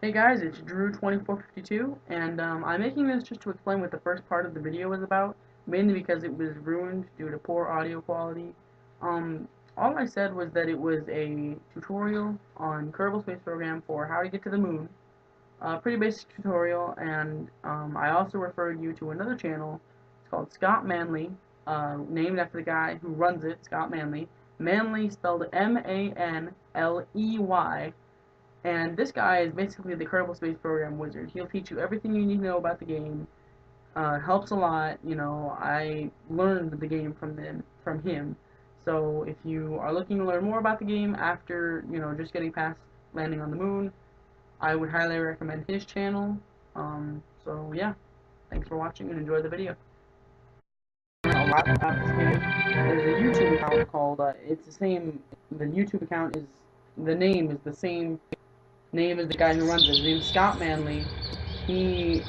Hey guys, it's Drew2452, and I'm making this just to explain what the first part of the video was about, mainly because it was ruined due to poor audio quality. Um, all I said was that it was a tutorial on Kerbal Space Program for how to get to the moon. Pretty basic tutorial, and I also referred you to another channel. It's called Scott Manley, named after the guy who runs it, Scott Manley. Manley spelled Manley. And this guy is basically the Kerbal Space Program wizard. He'll teach you everything you need to know about the game. Helps a lot. I learned the game from him. So if you are looking to learn more about the game after just getting past landing on the moon, I would highly recommend his channel. So yeah, thanks for watching and enjoy the video. A lot about this game. There's a YouTube account called. It's the same. The YouTube account is the name is the same name as the guy who runs it. His name's Scott Manley. He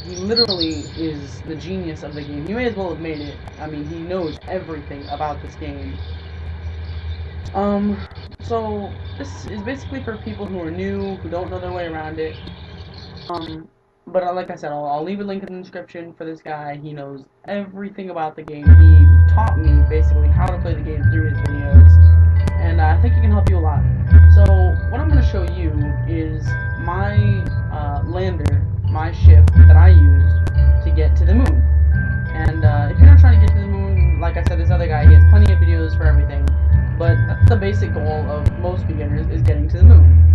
literally is the genius of the game. He may as well have made it. I mean, he knows everything about this game. Um, so this is basically for people who are new, who don't know their way around it. Um, but like I said, I'll leave a link in the description for this guy. He knows everything about the game. He taught me basically how to play the game through his videos, and I think he can help you a lot. So what I'm going to show you is my lander, my ship that I used to get to the moon. And if you're not trying to get to the moon, like I said, this other guy, he has plenty of videos for everything. But that's the basic goal of most beginners, is getting to the moon.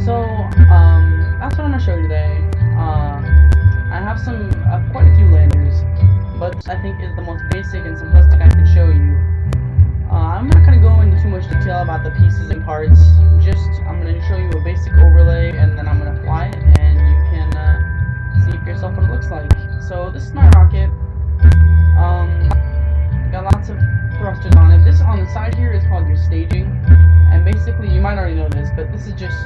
So that's what I'm going to show you today. I have quite a few landers, but I think is the most basic and simplistic I can show you. I'm not going to go into too much detail about the pieces and parts, I'm going to show you a basic overlay, and then I'm going to fly it, and you can see for yourself what it looks like. So this is my rocket. Got lots of thrusters on it. This on the side here is called your staging, and basically, you might already know this, but this is just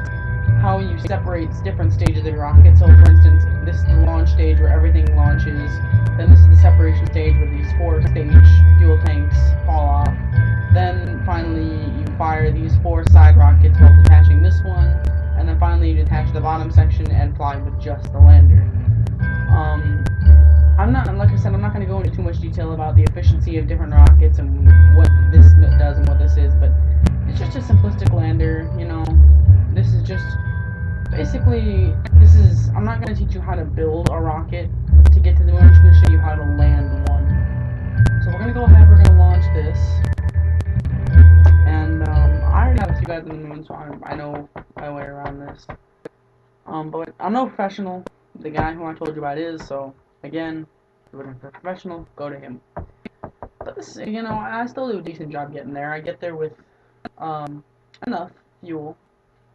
how you separate different stages of your rocket. So for instance, this is the launch stage where everything launches, then this is the separation stage where these 4-stage fuel tanks fall off. Then finally you fire these 4 side rockets while detaching this one, and then finally you detach the bottom section and fly with just the lander. Like I said, I'm not going to go into too much detail about the efficiency of different rockets and what this does and what this is, but it's just a simplistic lander, This is just, basically, I'm not going to teach you how to build a rocket to get to the moon, I'm just going to show you how to land one. So we're going to go ahead, we're going to launch this. And I already have a few guys on the moon, so I know my way around this. But I'm no professional. The guy who I told you about is, so again, if you're looking for a professional, go to him. But this, I still do a decent job getting there. I get there with enough fuel.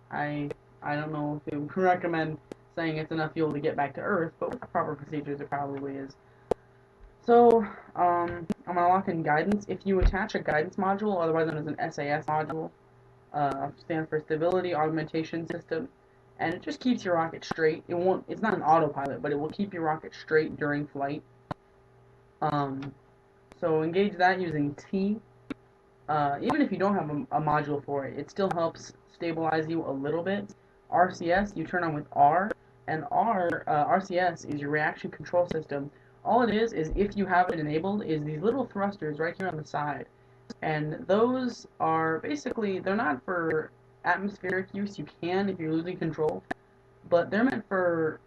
I don't know if you recommend saying it's enough fuel to get back to Earth, but with the proper procedures, it probably is. So, I'm going to lock in guidance. If you attach a guidance module, otherwise known as an SAS module, stands for Stability Augmentation System, and it just keeps your rocket straight. It's not an autopilot, but it will keep your rocket straight during flight. So engage that using T. Even if you don't have a module for it, it still helps stabilize you a little bit. RCS, you turn on with R, and RCS is your reaction control system. All it is if you have it enabled, is these little thrusters right here on the side. And those are basically, they're not for atmospheric use. You can if you're losing control, but they're meant for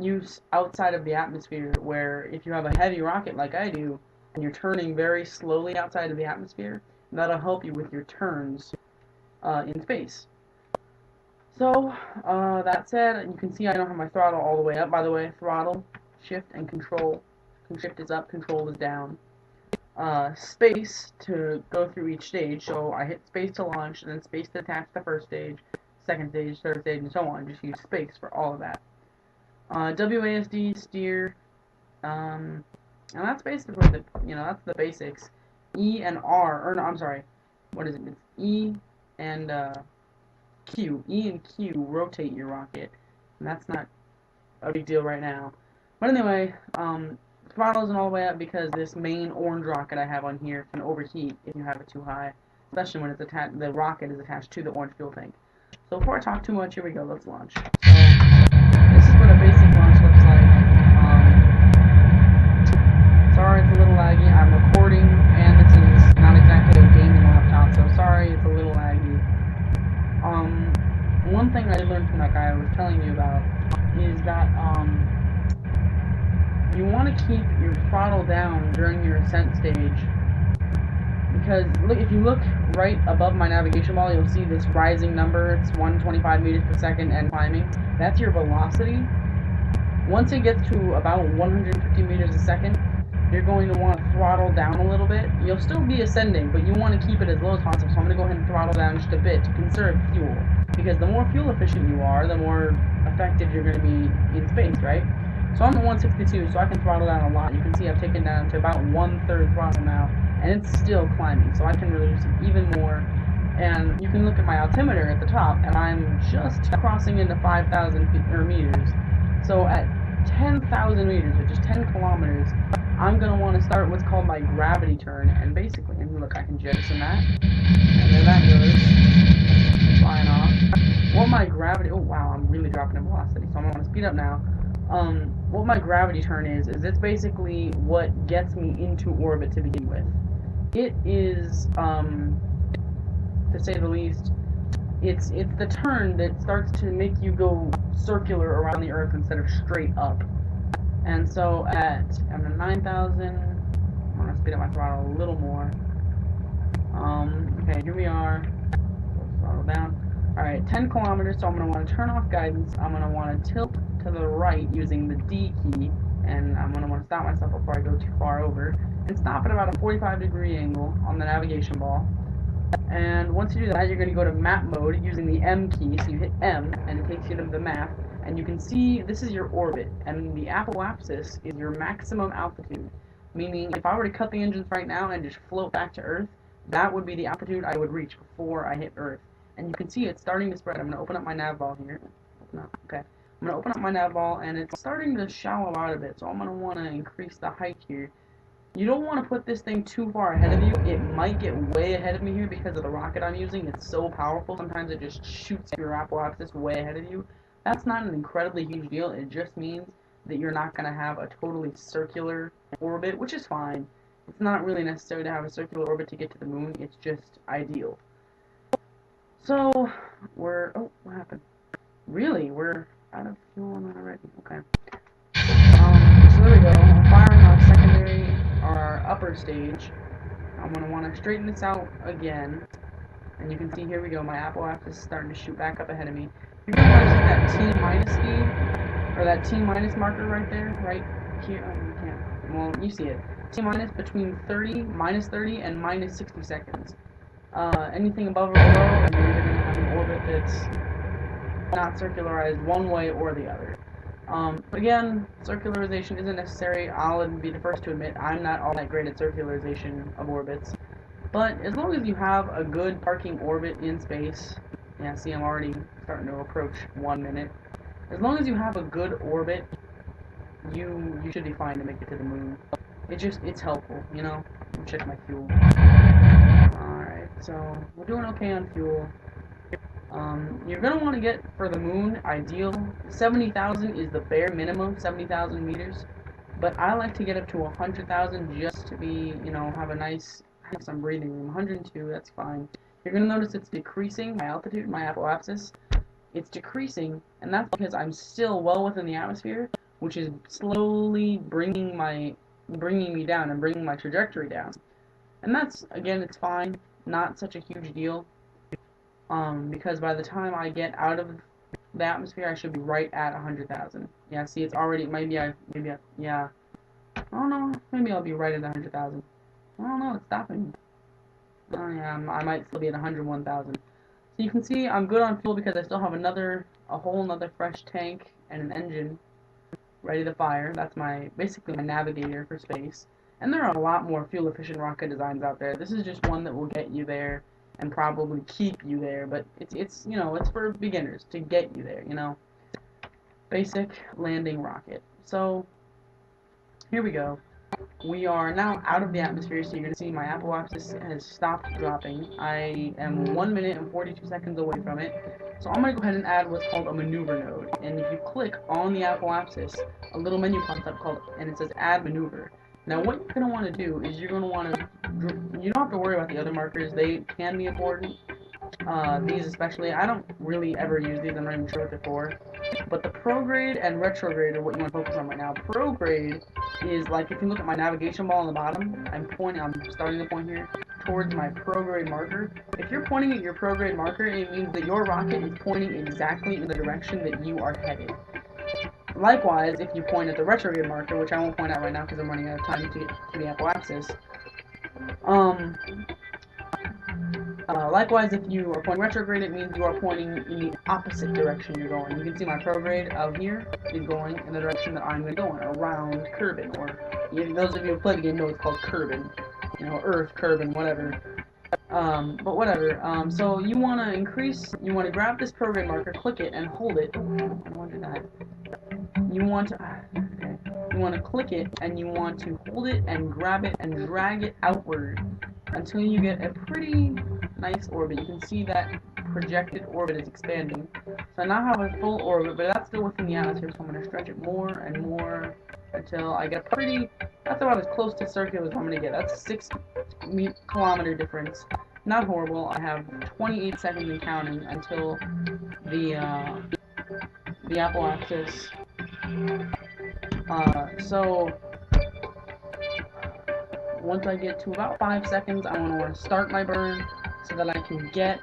use outside of the atmosphere, where if you have a heavy rocket like I do, and you're turning very slowly outside of the atmosphere, that'll help you with your turns in space. So, that said, you can see I don't have my throttle all the way up. By the way, throttle, shift, and control. Shift is up, control is down. Space to go through each stage, so I hit space to launch, and then space to attach the first stage, second stage, third stage, and so on. Just use space for all of that. WASD, steer, and that's basically that's the basics. E and R, or no, I'm sorry, what is it? It's E and Q. E and Q rotate your rocket, and that's not a big deal right now. But anyway, throttle isn't all the way up because this main orange rocket I have on here can overheat if you have it too high, especially when the rocket is attached to the orange fuel tank. So before I talk too much, here we go. Let's launch. So a basic launch looks like. Sorry it's a little laggy. I'm recording, and this is not exactly a gaming laptop, so sorry it's a little laggy. One thing I did learn from that guy I was telling you about is that you want to keep your throttle down during your ascent stage, because look, if you look right above my navigation ball, you'll see this rising number. It's 125 meters per second and climbing. That's your velocity. Once it gets to about 150 meters a second, you're going to want to throttle down a little bit. You'll still be ascending, but you want to keep it as low as possible. So I'm going to go ahead and throttle down just a bit to conserve fuel. Because the more fuel efficient you are, the more effective you're going to be in space, right? So I'm at 162, so I can throttle down a lot. You can see I've taken down to about 1/3 throttle now, and it's still climbing, so I can reduce it even more. And you can look at my altimeter at the top, and I'm just crossing into 5,000 meters. So at 10,000 meters, or just 10 kilometers, I'm going to want to start what's called my gravity turn, and basically, and look, I can jettison that, and there that goes, flying off. What my gravity, oh wow, I'm really dropping in velocity, so I'm going to want to speed up now. What my gravity turn is it's basically what gets me into orbit to begin with. It is, to say the least, it's the turn that starts to make you go circular around the Earth instead of straight up. And so I'm at 9,000. I'm gonna speed up my throttle a little more. Okay, here we are. Throttle down. Alright, 10 kilometers, so I'm gonna want to turn off guidance. I'm gonna want to tilt to the right using the D key, and I'm gonna want to stop myself before I go too far over, and stop at about a 45-degree angle on the navigation ball. And once you do that, you're going to go to map mode using the M key. So you hit M, and it takes you to the map. And you can see this is your orbit, and the apoapsis is your maximum altitude. Meaning, if I were to cut the engines right now and just float back to Earth, that would be the altitude I would reach before I hit Earth. And you can see it's starting to spread. I'm going to open up my nav ball here. Okay. I'm going to open up my nav ball, and it's starting to shallow out a bit. So I'm going to want to increase the height here. You don't want to put this thing too far ahead of you. It might get way ahead of me here because of the rocket I'm using. It's so powerful. Sometimes it just shoots your apoapsis way ahead of you. That's not an incredibly huge deal. It just means that you're not going to have a totally circular orbit, which is fine. It's not really necessary to have a circular orbit to get to the moon. It's just ideal. So, oh, what happened? Really? We're out of fuel on that already. Okay. So there we go. Firing our secondary, our upper stage. I'm going to want to straighten this out again. And you can see, here we go, my apoapsis is starting to shoot back up ahead of me. You're going to want to keep that T minus speed, or that T minus marker right there, right here. Oh, you can't. Well, you see it. T minus between minus 30 and minus 60 seconds. Anything above or below, and you're either going to have an orbit that's not circularized one way or the other. Again, circularization isn't necessary. I'll be the first to admit I'm not all that great at circularization of orbits. But as long as you have a good parking orbit in space, yeah, see, I'm already starting to approach 1 minute. As long as you have a good orbit, you should be fine to make it to the moon. It's helpful, you know? Let me check my fuel. Alright, so we're doing okay on fuel. You're going to want to get, for the moon, ideal, 70,000 is the bare minimum, 70,000 meters, but I like to get up to 100,000 just to be, you know, have some breathing room. 102, that's fine. You're going to notice it's decreasing, my altitude, my apoapsis, it's decreasing, and that's because I'm still well within the atmosphere, which is slowly bringing me down and bringing my trajectory down. And that's, again, it's fine, not such a huge deal. Because by the time I get out of the atmosphere, I should be right at 100,000. Yeah, see, it's already, yeah. I don't know, maybe I'll be right at 100,000. I don't know, it's stopping. Oh yeah, I might still be at 101,000. So you can see I'm good on fuel because I still have a whole another fresh tank and an engine ready to fire. That's basically my navigator for space. And there are a lot more fuel efficient rocket designs out there. This is just one that will get you there and probably keep you there, but it's you know, it's for beginners to get you there, you know. Basic landing rocket. So here we go. We are now out of the atmosphere, so you're going to see my apoapsis has stopped dropping. I am 1 minute and 42 seconds away from it. So I'm going to go ahead and add what's called a maneuver node. And if you click on the apoapsis, a little menu pops up and it says add maneuver. Now what you're going to want to do is you're going to want to, you don't have to worry about the other markers. They can be important. These especially, I don't really ever use these, I'm not even sure what they're for. But the prograde and retrograde are what you want to focus on right now. Prograde is like, if you look at my navigation ball on the bottom, I'm starting to point here towards my prograde marker. If you're pointing at your prograde marker, it means that your rocket is pointing exactly in the direction that you are headed. Likewise, if you point at the retrograde marker, which I won't point out right now because I'm running out of time to get to the apoapsis, likewise, if you are pointing retrograde, it means you are pointing in the opposite direction you're going. You can see my prograde out here is going in the direction that I'm going to go in, around Kerbal, or those of you who play the game know it's called Kerbal. You know, Earth, Kerbal, whatever. But whatever. So you want to grab this prograde marker, click it, and hold it. Oh, I don't want to do that. You want to click it, and you want to hold it and grab it and drag it outward until you get a pretty nice orbit. You can see that projected orbit is expanding. So I now have a full orbit, but that's still within the atmosphere, so I'm going to stretch it more and more until I get that's about as close to circular as I'm going to get. That's a 6-kilometer difference. Not horrible. I have 28 seconds and counting until the apoapsis. So once I get to about 5 seconds, I want to start my burn so that I can get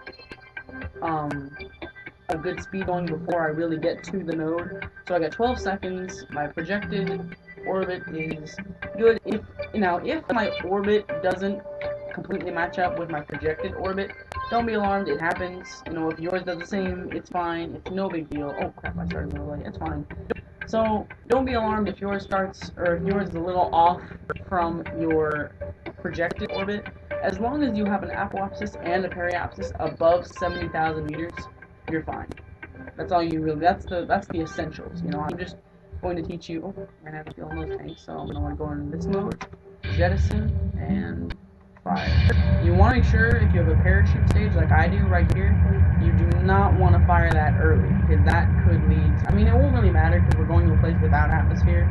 a good speed going before I really get to the node. So I got 12 seconds. My projected orbit is good. If my orbit doesn't completely match up with my projected orbit, don't be alarmed. It happens. If yours does the same, it's fine. It's no big deal. Oh crap! I started a little late. It's fine. So don't be alarmed if yours is a little off from your projected orbit. As long as you have an apoapsis and a periapsis above 70,000 meters, you're fine. That's all you really. That's the essentials. I'm just going to teach you. Oh, I'm gonna have to fill in those tanks, so I'm gonna want to go in this mode, jettison, and fire. You want to make sure if you have a parachute stage like I do right here, you do not want to fire that early because that could lead. I mean, it won't really matter because we're going to a place without atmosphere.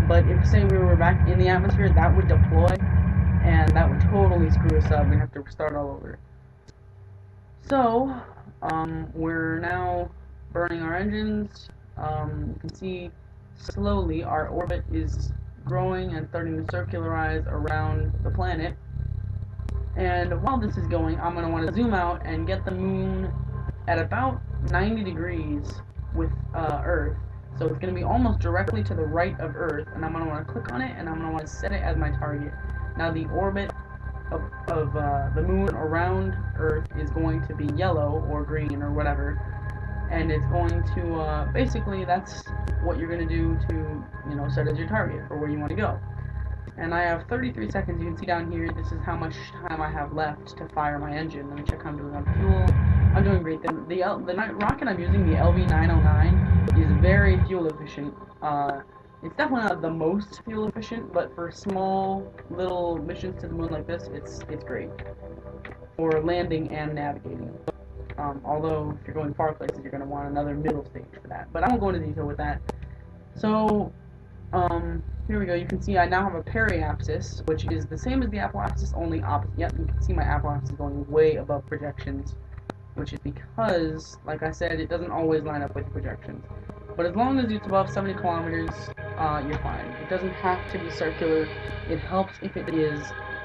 But if say we were back in the atmosphere, that would deploy, and that would totally screw us up. We'd have to start all over. So, we're now burning our engines. You can see slowly our orbit is growing and starting to circularize around the planet. And while this is going, I'm going to want to zoom out and get the moon at about 90 degrees with Earth. So it's going to be almost directly to the right of Earth, and I'm going to want to click on it, and I'm going to want to set it as my target. Now the orbit of the moon around Earth is going to be yellow or green or whatever, and it's going to, basically that's what you're going to do to, set as your target for where you want to go. And I have 33 seconds. You can see down here, this is how much time I have left to fire my engine. Let me check how I'm doing on fuel. I'm doing great. The rocket I'm using, the LV-909, is very fuel efficient. It's definitely not the most fuel efficient, but for small little missions to the moon like this, it's great for landing and navigating. Although if you're going far places, you're going to want another middle stage for that. But I won't go into detail with that. So, here we go. You can see I now have a periapsis, which is the same as the apoapsis, only opposite. Yep, you can see my apoapsis going way above projections, which is because, like I said, it doesn't always line up with projections. But as long as it's above 70 kilometers, you're fine. It doesn't have to be circular. It helps if it is,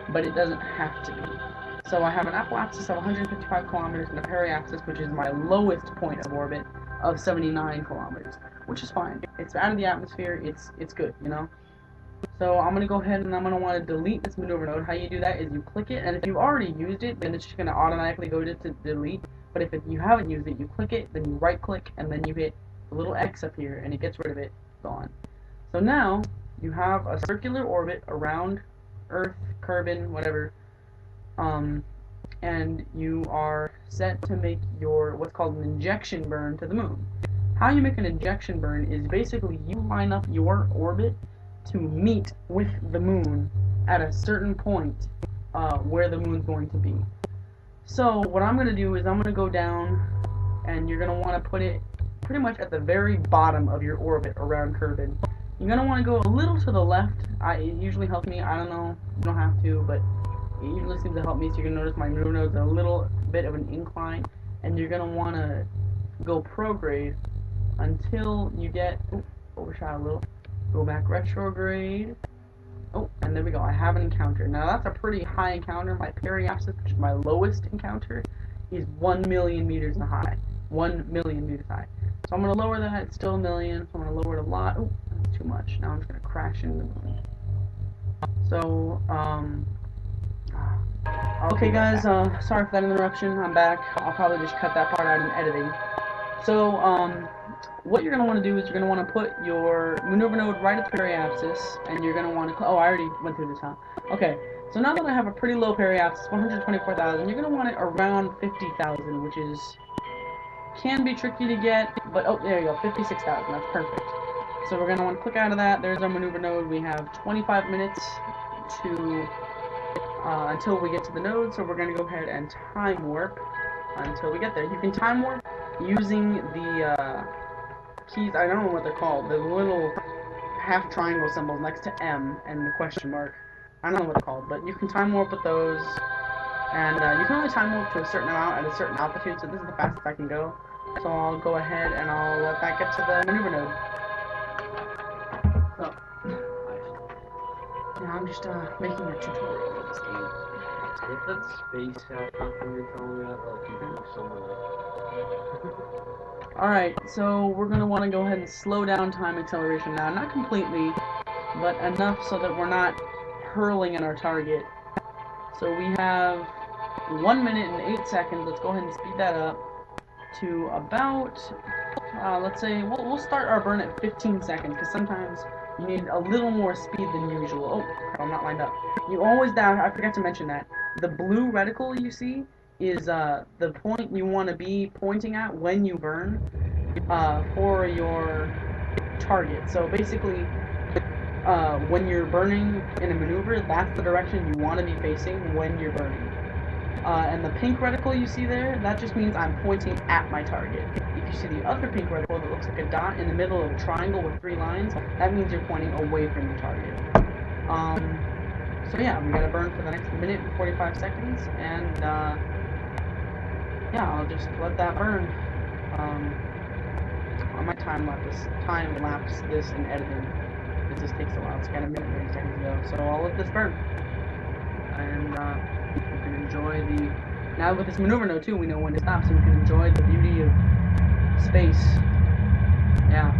but it doesn't have to be. So I have an apoapsis of 155 kilometers and a periapsis, which is my lowest point of orbit, of 79 kilometers, which is fine. It's out of the atmosphere. It's good, So I'm going to go ahead and I'm going to want to delete this maneuver node. How you do that is you click it, and if you've already used it, then it's just going to automatically go to delete. But if you haven't used it, you click it, then you right click, and then you hit the little X up here, and it gets rid of it. Gone. So now you have a circular orbit around Earth, Kerbal, whatever, and you are set to make your what's called an injection burn to the moon. How you make an injection burn is basically you line up your orbit to meet with the moon at a certain point where the moon's going to be. So what I'm going to do is I'm going to go down, and you're going to want to put it pretty much at the very bottom of your orbit around Kerbal. You're going to want to go a little to the left. It usually helps me. I don't know. You don't have to, but it usually seems to help me. So you can notice my maneuver node's a little bit of an incline, and you're going to want to go prograde until you get... Ooh, overshot a little. Go back retrograde. Oh, and there we go. I have an encounter. Now that's a pretty high encounter. My periapsis, which is my lowest encounter, is 1 million meters high. 1 million meters high. So I'm going to lower that. It's still a million. So I'm going to lower it a lot. Oh, that's too much. Now I'm just going to crash into the moon. So, okay guys, sorry for that interruption. I'm back. I'll probably just cut that part out in editing. So, what you're going to want to do is you're going to want to put your maneuver node right at the periapsis, and you're going to want to... Oh, I already went through this, huh? Okay, so now that I have a pretty low periapsis, 124,000, you're going to want it around 50,000, which is... can be tricky to get, but... Oh, there you go, 56,000, that's perfect. So we're going to want to click out of that. There's our maneuver node. We have 25 minutes to... until we get to the node, so we're going to go ahead and time warp until we get there. You can time warp using the... keys, I don't know what they're called, the little half triangle symbols next to M and the question mark. I don't know what they're called, but you can time warp with those, and you can only time warp to a certain amount at a certain altitude, so this is the fastest I can go. So I'll go ahead and I'll let that get to the maneuver node. So, yeah, I'm just making a tutorial for this game. Get that space something you're telling me about, like you do somewhere. Alright, so we're going to want to go ahead and slow down time acceleration now. Not completely, but enough so that we're not hurling at our target. So we have 1 minute and 8 seconds. Let's go ahead and speed that up to about, let's say, we'll start our burn at 15 seconds, because sometimes you need a little more speed than usual. Oh, crap, I'm not lined up. You always down, I forgot to mention that. The blue reticle you see is the point you want to be pointing at when you burn for your target. So basically, when you're burning in a maneuver, that's the direction you want to be facing when you're burning. And the pink reticle you see there, that just means I'm pointing at my target. If you see the other pink reticle that looks like a dot in the middle of a triangle with 3 lines, that means you're pointing away from your target. So yeah, we gotta burn for the next minute and 45 seconds, and yeah, I'll just let that burn. I might time lapse this in editing. It just takes a while. It's got a minute and 30 seconds to go, so I'll let this burn. And you can enjoy the... Now with this maneuver node too, we know when to stop, so we can enjoy the beauty of space. Yeah.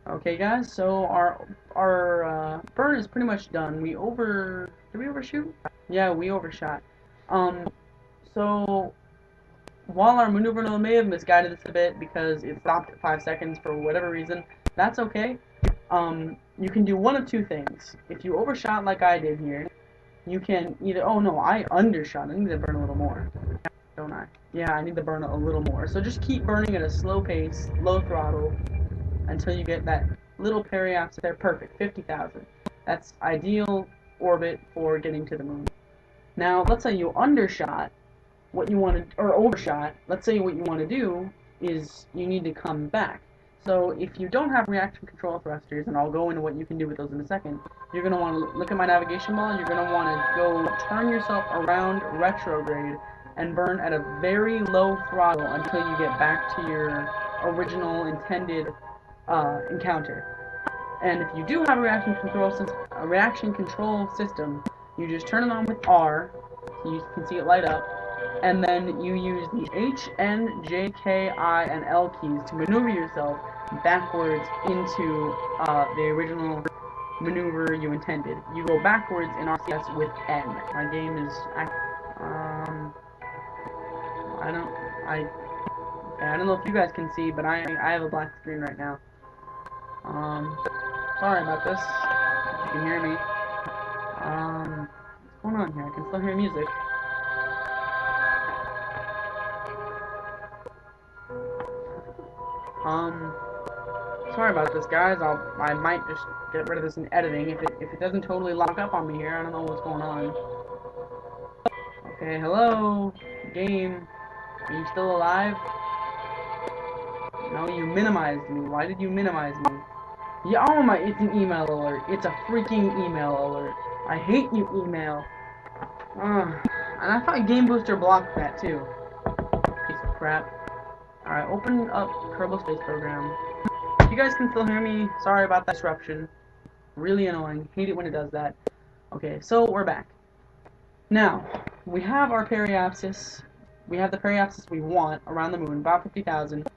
Okay guys, so our burn is pretty much done. Did we overshoot? Yeah, we overshot. So while our maneuver node may have misguided us a bit because it stopped at 5 seconds for whatever reason, that's okay. You can do one of two things. If you overshot like I did here, you can either... Oh no, I undershot. I need to burn a little more, don't I? Yeah, I need to burn a little more. So just keep burning at a slow pace, low throttle, until you get that little periapsis there. Perfect, 50,000. That's ideal orbit for getting to the moon. Now, let's say you undershot what you want to, or overshot. Let's say what you want to do is you need to come back. So if you don't have reaction control thrusters, and I'll go into what you can do with those in a second, you're going to want to look at my navigation ball, you're going to want to go turn yourself around retrograde and burn at a very low throttle until you get back to your original intended encounter. And if you do have a reaction control system, you just turn it on with R, so you can see it light up, and then you use the H, N, J, K, I, and L keys to maneuver yourself backwards into the original maneuver you intended. You go backwards in RCS with N. My game is, I don't know if you guys can see, but I have a black screen right now. Sorry about this. If you can hear me. What's going on here? I can still hear music. Um, Sorry about this, guys. I might just get rid of this in editing if it doesn't totally lock up on me here. I don't know what's going on. Okay, hello, game. Are you still alive? No, you minimized me. Why did you minimize me? Yeah, oh my, it's an email alert. It's a freaking email alert. I hate you, email. Ugh. And I thought Game Booster blocked that too. Piece of crap. Alright, open up Kerbal Space Program. If you guys can still hear me, sorry about that disruption. Really annoying. Hate it when it does that. Okay, so we're back. Now, we have our periapsis. We have the periapsis we want around the moon, about 50,000.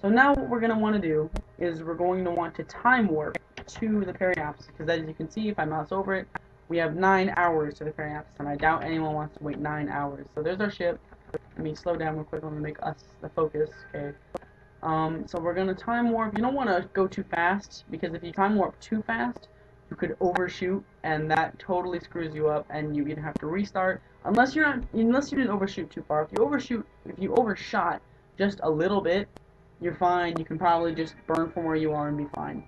So now what we're going to want to do is we're going to want to time warp to the periapsis, because as you can see, if I mouse over it, we have 9 hours to the periapsis, and I doubt anyone wants to wait 9 hours. So there's our ship. Let me slow down real quick. I'm going to make us the focus. Okay. So we're going to time warp. You don't want to go too fast, because if you time warp too fast, you could overshoot, and that totally screws you up, and you either have to restart, unless you didn't overshoot too far. If you overshot just a little bit, you're fine. You can probably just burn from where you are and be fine.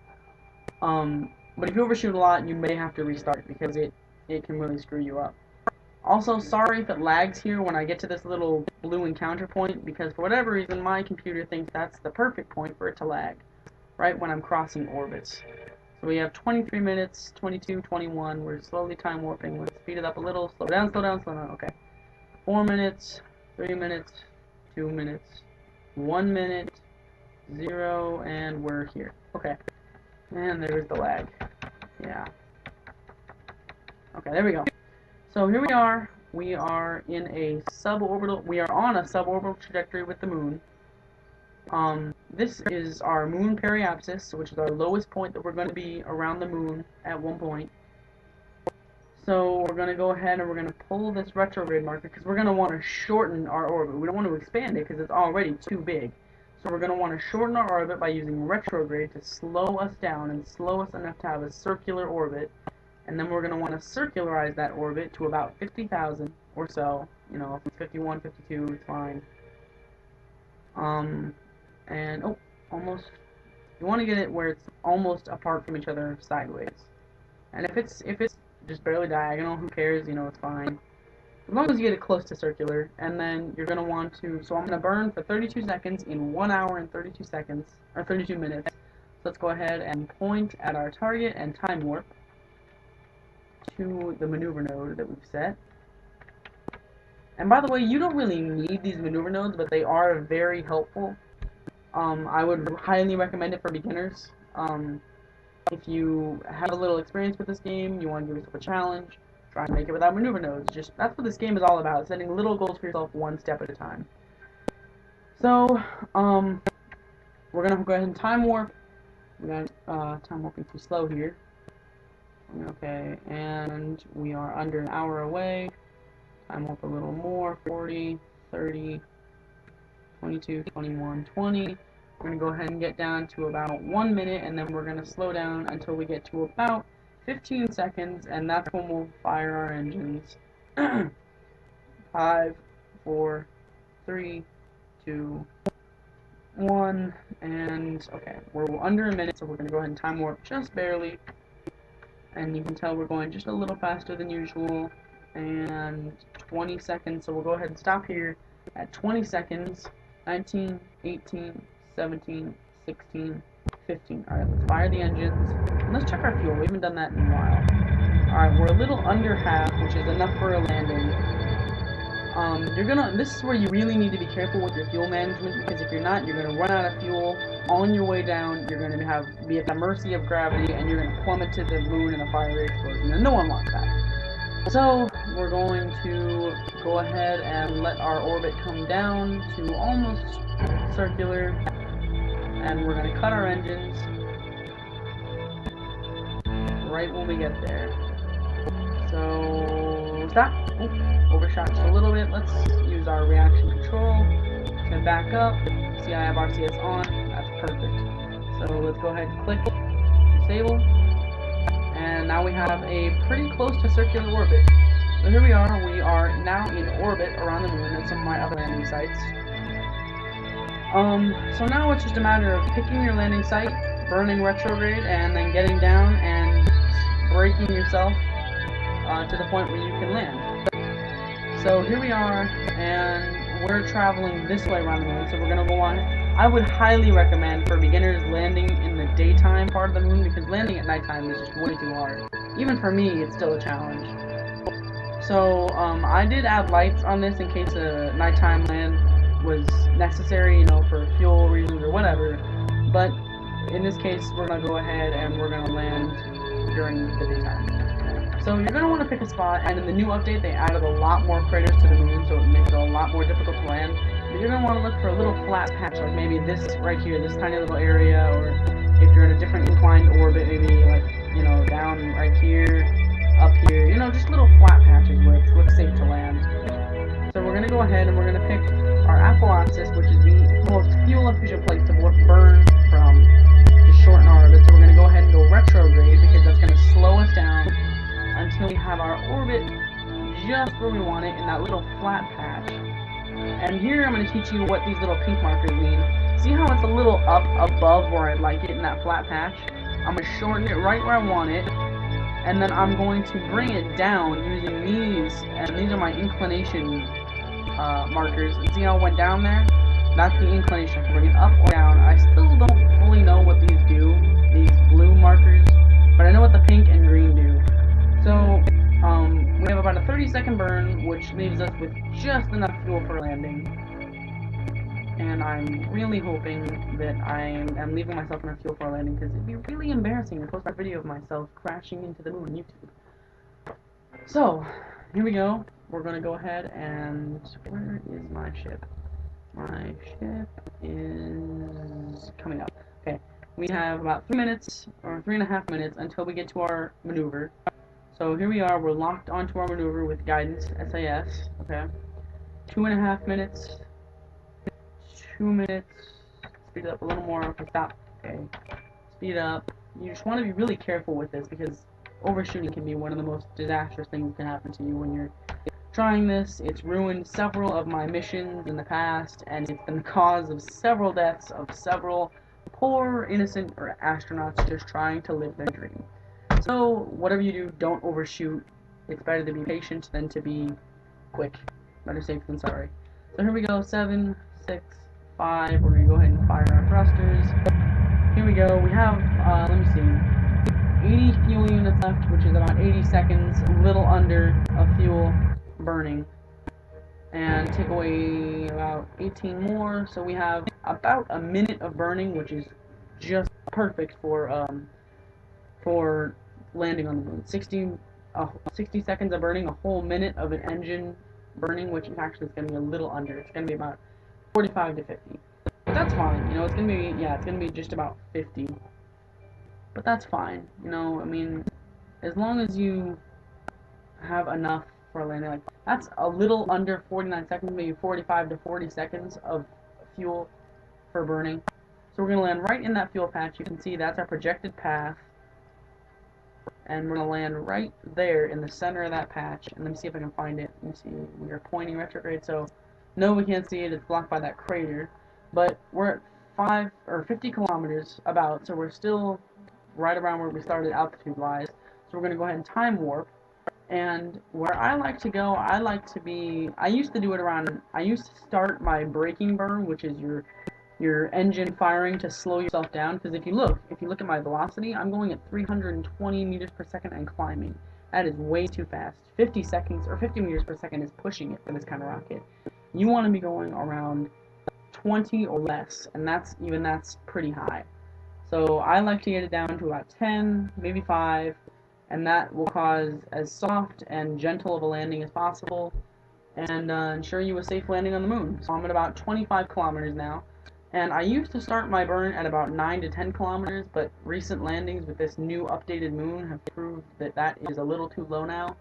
But if you overshoot a lot, you may have to restart, because it can really screw you up. Also, sorry if it lags here when I get to this little blue encounter point, because for whatever reason, my computer thinks that's the perfect point for it to lag, right when I'm crossing orbits. So we have 23 minutes, 22, 21, we're slowly time warping. Let's speed it up a little, slow down, slow down, slow down, okay. 4 minutes, 3 minutes, 2 minutes, 1 minute, 0, and we're here. Okay, and there's the lag. Yeah. Okay, there we go. So here we are. We are in a suborbital. We are on a suborbital trajectory with the moon. This is our moon periapsis, which is our lowest point that we're going to be around the moon at one point. So we're going to go ahead and we're going to pull this retrograde marker, because we're going to want to shorten our orbit. We don't want to expand it because it's already too big. So we're going to want to shorten our orbit by using retrograde to slow us down and slow us enough to have a circular orbit. And then we're going to want to circularize that orbit to about 50,000 or so. You know, if it's 51, 52, it's fine. And, oh, almost. You want to get it where it's almost apart from each other sideways. And if it's just barely diagonal, who cares? You know, it's fine. As long as you get it close to circular. And then you're going to want to, so I'm going to burn for 32 seconds in 1 hour and 32 seconds, or 32 minutes. So let's go ahead and point at our target and time warp to the maneuver node that we've set. And by the way, you don't really need these maneuver nodes, but they are very helpful. I would highly recommend it for beginners. If you have a little experience with this game, you want to give yourself a challenge, try and make it without maneuver nodes. That's what this game is all about, setting little goals for yourself one step at a time. So, we're going to go ahead and time warp. We got time warping too slow here. Okay, and we are under an hour away. Time warp a little more, 40, 30, 22, 21, 20. We're going to go ahead and get down to about 1 minute, and then we're going to slow down until we get to about 15 seconds, and that's when we'll fire our engines. 5, 4, 3, 2, 1, and okay, we're under a minute, so we're going to go ahead and time warp just barely. And you can tell we're going just a little faster than usual. And 20 seconds, so we'll go ahead and stop here at 20 seconds. 19, 18, 17, 16, 15. Alright, let's fire the engines. And let's check our fuel. We haven't done that in a while. Alright, we're a little under half, which is enough for a landing. This is where you really need to be careful with your fuel management, because if you're not, you're going to run out of fuel. On your way down, you're going to be at the mercy of gravity, and you're going to plummet to the moon in a fiery explosion, and no one wants that. So, we're going to go ahead and let our orbit come down to almost circular, and we're going to cut our engines right when we get there. So, stop. Overshot just a little bit. Let's use our reaction control to back up. See, I have RCS on. That's perfect. So let's go ahead and click disable. And now we have a pretty close to circular orbit. So here we are. We are now in orbit around the moon and some of my other landing sites. So now it's just a matter of picking your landing site, burning retrograde, and then getting down and braking yourself to the point where you can land. So here we are, and we're traveling this way around the moon, so we're going to go on. I would highly recommend for beginners landing in the daytime part of the moon, because landing at nighttime is just way too hard. Even for me, it's still a challenge. So I did add lights on this in case a nighttime land was necessary, you know, for fuel reasons or whatever. But in this case, we're going to go ahead and we're going to land during the daytime. So you're going to want to pick a spot, and in the new update they added a lot more craters to the moon, so it makes it a lot more difficult to land. But you're going to want to look for a little flat patch, like maybe this right here, this tiny little area, or if you're in a different inclined orbit, maybe like, you know, down right here, up here, you know, just little flat patches where it looks safe to land. So we're going to go ahead and we're going to pick our apophysis, which is the most fuel-efficient place to burn from to shorten our orbit. So we're going to go ahead and go retrograde, because that's going to slow us down until we have our orbit just where we want it, in that little flat patch. And here I'm going to teach you what these little pink markers mean. See how it's a little up above where I'd like it in that flat patch? I'm going to shorten it right where I want it, and then I'm going to bring it down using these, and these are my inclination markers. And see how it went down there? That's the inclination. I can bring it up or down. I still don't fully know what these do, these blue markers, but I know what the pink and green do. So we have about a 30-second burn, which leaves us with just enough fuel for landing. And I'm really hoping that I am leaving myself enough fuel for landing, because it'd be really embarrassing to post a video of myself crashing into the moon on YouTube. So, here we go. We're going to go ahead and... Where is my ship? My ship is coming up. Okay, we have about 3 minutes, or 3.5 minutes, until we get to our maneuver. So here we are, we're locked onto our maneuver with guidance, SAS, okay. 2.5 minutes, 2 minutes, speed it up a little more, okay, stop, okay, speed up. You just want to be really careful with this, because overshooting can be one of the most disastrous things that can happen to you when you're trying this. It's ruined several of my missions in the past, and it's been the cause of several deaths of several poor, innocent astronauts just trying to live their dream. So, whatever you do, don't overshoot. It's better to be patient than to be quick. Better safe than sorry. So here we go, 7, 6, 5. We're going to go ahead and fire our thrusters. Here we go. We have, let me see, 80 fuel units left, which is about 80 seconds, a little under of fuel burning. And take away about 18 more, so we have about a minute of burning, which is just perfect for landing on the moon. 60 seconds of burning, a whole minute of an engine burning, which actually is going to be a little under. It's going to be about 45 to 50. But that's fine, you know, it's going to be, yeah, it's going to be just about 50. But that's fine, you know, I mean, as long as you have enough for landing, like, that's a little under 49 seconds, maybe 45 to 40 seconds of fuel for burning. So we're going to land right in that fuel patch. You can see that's our projected path. And we're going to land right there in the center of that patch. And let me see if I can find it. Let me see. We are pointing retrograde, so no, we can't see it. It's blocked by that crater. But we're at 5 or 50 kilometers about, so we're still right around where we started altitude-wise. So we're going to go ahead and time warp. And where I like to go, I used to do it around, I used to start my braking burn, which is your engine firing to slow yourself down, because if you look at my velocity, I'm going at 320 meters per second and climbing. That is way too fast. 50 seconds or 50 meters per second is pushing it for this kind of rocket. You want to be going around 20 or less, and that's pretty high. So I like to get it down to about 10, maybe 5, and that will cause as soft and gentle of a landing as possible, and ensure you a safe landing on the moon. So I'm at about 25 kilometers now. And I used to start my burn at about 9 to 10 kilometers, but recent landings with this new updated moon have proved that that is a little too low now.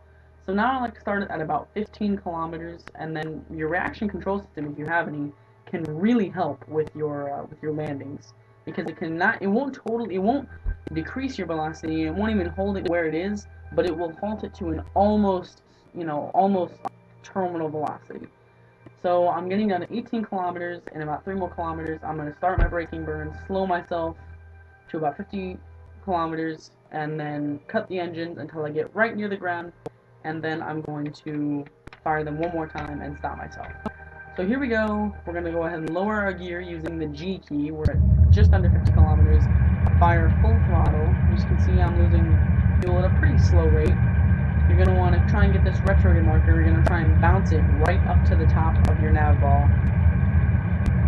So now I like to start it at about 15 kilometers, and then your reaction control system, if you have any, can really help with your landings, because it won't decrease your velocity, it won't even hold it where it is, but it will halt it to an almost terminal velocity. So I'm getting down to 18 kilometers. In about 3 more kilometers, I'm going to start my braking burn, slow myself to about 50 kilometers, and then cut the engines until I get right near the ground, and then I'm going to fire them one more time and stop myself. So here we go. We're going to go ahead and lower our gear using the G key. We're at just under 50 kilometers. Fire full throttle. As you can see, I'm losing fuel at a pretty slow rate. You're going to want to try and get this retrograde marker. You're going to try and bounce it right up to the top of your nav ball.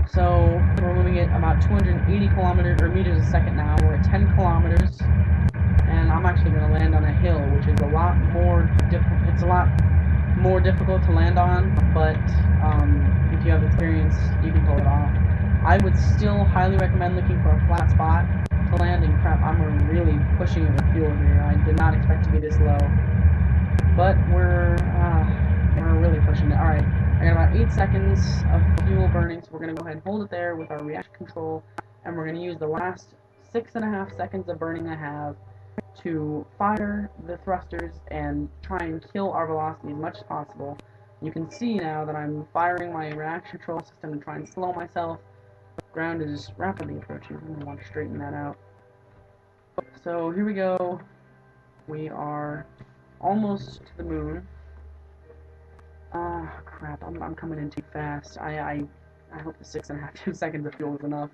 So we're moving at about 280 kilometers or meters a second now. We're at 10 kilometers, and I'm actually going to land on a hill, which is a lot more difficult. It's a lot more difficult to land on, but if you have experience, you can pull it off. I would still highly recommend looking for a flat spot to land. And crap, I'm really pushing it with fuel here. I did not expect to be this low, but we're really pushing it. All right. I got about 8 seconds of fuel burning, so we're going to go ahead and hold it there with our reaction control, and we're going to use the last 6.5 seconds of burning I have to fire the thrusters and try and kill our velocity as much as possible. You can see now that I'm firing my reaction control system to try and slow myself. Ground is rapidly approaching. I'm going to want to straighten that out. So here we go. We are almost to the moon. Crap, I'm coming in too fast. I hope the 6.5 seconds of fuel is enough.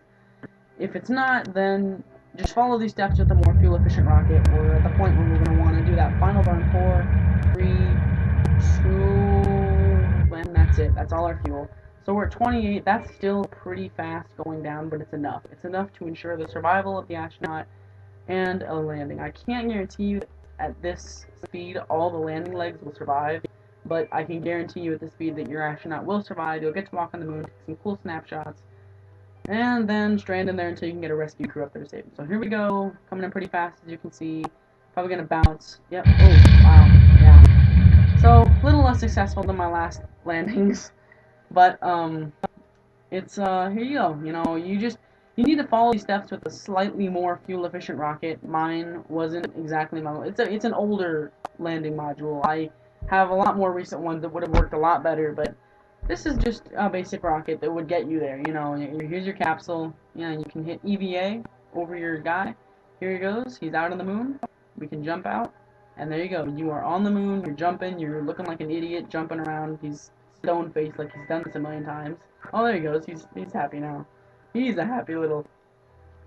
If it's not, then just follow these steps with a more fuel-efficient rocket. We're at the point where we're going to want to do that final burn. 4, 3, 2, and that's it. That's all our fuel. So we're at 28. That's still pretty fast going down, but it's enough. It's enough to ensure the survival of the astronaut and a landing. I can't guarantee you at this speed all the landing legs will survive, but I can guarantee you at this speed that your astronaut will survive. You'll get to walk on the moon, take some cool snapshots, and then strand in there until you can get a rescue crew up there to save him. So here we go, coming in pretty fast as you can see. Probably gonna bounce. Yep. Oh, wow. Yeah. So a little less successful than my last landings, but it's here you go. You know, you need to follow these steps with a slightly more fuel efficient rocket. Mine wasn't exactly my. It's an older landing module. I have a lot more recent ones that would have worked a lot better, but this is just a basic rocket that would get you there. You know, here's your capsule. You know, you can hit EVA over your guy. Here he goes. He's out on the moon. We can jump out, and there you go. You are on the moon. You're jumping. You're looking like an idiot, jumping around. He's stone faced like he's done this a million times. Oh, there he goes. He's happy now. He's a happy little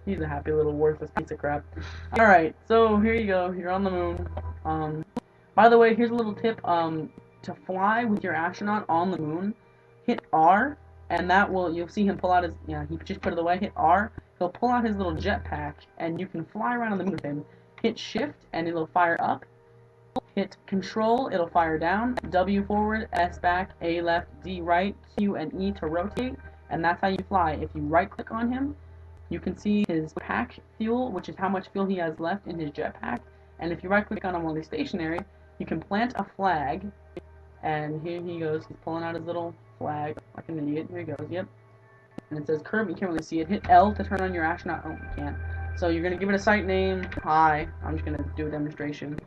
worthless piece of crap. All right, so here you go. You're on the moon. By the way, here's a little tip. To fly with your astronaut on the moon, hit R, and you'll see him pull out his, he just put it away, hit R, he'll pull out his little jetpack, and you can fly around on the moon with him. Hit Shift, and it'll fire up. Hit Control, it'll fire down. W forward, S back, A left, D right, Q and E to rotate, and that's how you fly. If you right-click on him, you can see his pack fuel, which is how much fuel he has left in his jetpack, and if you right-click on him while he's stationary, you can plant a flag. And here he goes. He's pulling out his little flag like an idiot. Here he goes. Yep. And it says Kerbal. You can't really see it. Hit L to turn on your astronaut. Oh, you can't. So you're going to give it a site name. Hi. I'm just going to do a demonstration.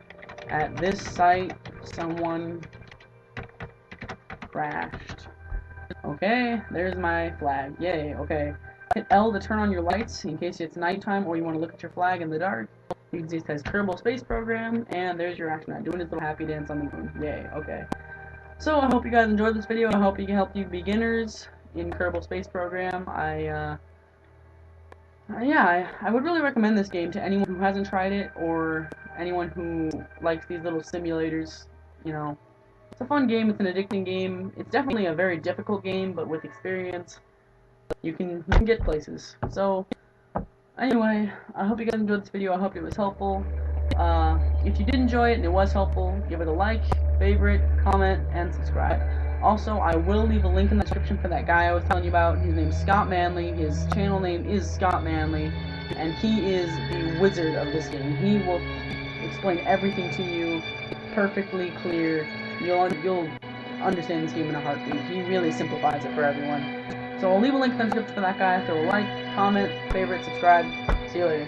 At this site, someone crashed. Okay. There's my flag. Yay. Okay. Hit L to turn on your lights in case it's nighttime or you want to look at your flag in the dark. You can see it says Kerbal Space Program. And there's your astronaut doing his little happy dance on the moon. Yay. Okay. So I hope you guys enjoyed this video. I hope it can help you beginners in Kerbal Space Program. I would really recommend this game to anyone who hasn't tried it or anyone who likes these little simulators. You know, it's a fun game. It's an addicting game. It's definitely a very difficult game, but with experience, you can get places. So anyway, I hope you guys enjoyed this video. I hope it was helpful. If you did enjoy it and it was helpful, give it a like, favorite, comment, and subscribe. Also, I will leave a link in the description for that guy I was telling you about. His name's Scott Manley. His channel name is Scott Manley, and he is the wizard of this game. He will explain everything to you perfectly clear. You'll understand this game in a heartbeat. He really simplifies it for everyone. So I'll leave a link in the description for that guy. Throw a like, comment, favorite, subscribe. See you later.